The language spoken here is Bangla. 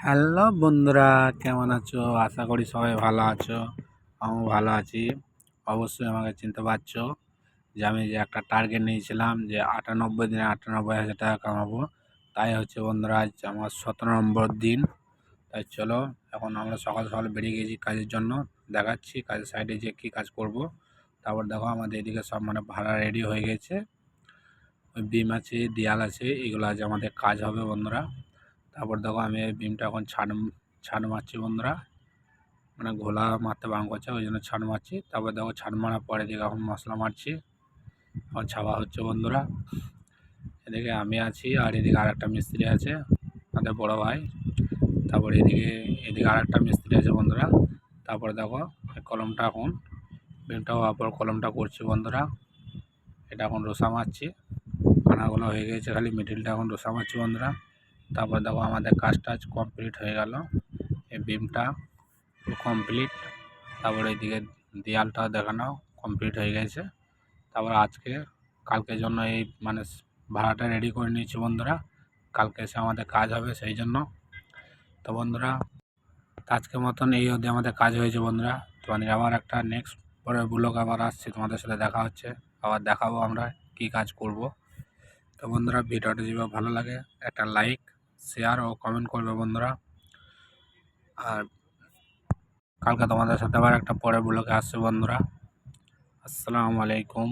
হ্যালো বন্ধুরা, কেমন আছো? আশা করি সবাই ভালো আছো। আমিও ভালো আছি। অবশ্যই আমাকে চিনতে পারছো যে আমি যে একটা টার্গেট নিয়েছিলাম যে ৯৮ দিনে ৯৮,০০০ টাকা কামাবো। তাই হচ্ছে বন্ধুরা, আজ আমার ১৭ নম্বর দিন। তাই চলো, এখন আমরা সকাল সকাল বেরিয়ে গেছি কাজের জন্য। দেখাচ্ছি কাজের সাইডে যে কী কাজ করব। তারপর দেখো আমাদের এদিকে সব ভাড়া রেডি হয়ে গেছে। ওই বিম আছে, দেয়াল আছে, এগুলো আজ আমাদের কাজ হবে বন্ধুরা। তারপর দেখো আমি এই বিমটা এখন ছাড় মারছি বন্ধুরা। ঘোলা মারতে বারণ করছে, ওই জন্য ছাড় মারছি। তারপর দেখো ছাড় মারার পরে দিকে এখন মশলা মারছি, এখন ছাওয়া হচ্ছে বন্ধুরা। এদিকে আমি আছি আর এদিকে আর একটা মিস্ত্রি আছে, আমাদের বড় ভাই। তারপর এদিকে আর একটা মিস্ত্রি আছে বন্ধুরা। তারপরে দেখো কলমটা এখন বিমটা হওয়ার পর কলমটা করছি বন্ধুরা। এটা এখন রোসা মারছি, খানাগুলো হয়ে গেছে, খালি মিডিলটা এখন রোসা মারছি বন্ধুরা। তারপর দেখো আমাদের কাজটা কমপ্লিট হয়ে গেল, এই বিমটা কমপ্লিট। তারপরে এইদিকে দেয়ালটা দেখানো কমপ্লিট হয়ে গেছে। তারপর কালকের জন্য এই ভাড়াটা রেডি করে নিয়েছি বন্ধুরা। কালকে এসে আমাদের কাজ হবে সেই জন্য। তো বন্ধুরা, আজকের মতন এই অবধি আমাদের কাজ হয়েছে বন্ধুরা। তোমাদের আবার একটা নেক্সট পরের ব্লগ আবার আসছে, তোমাদের সাথে দেখা হচ্ছে, আবার দেখাবো আমরা কি কাজ করব। তো বন্ধুরা, ভিডিওটা যদি ভালো লাগে একটা লাইক, শেয়ার ও কমেন্ট করবে বন্ধুরা। আর কালকে তোমাদের সাথে আবার একটা পরের ব্লগে আসছে বন্ধুরা। আসসালামু আলাইকুম।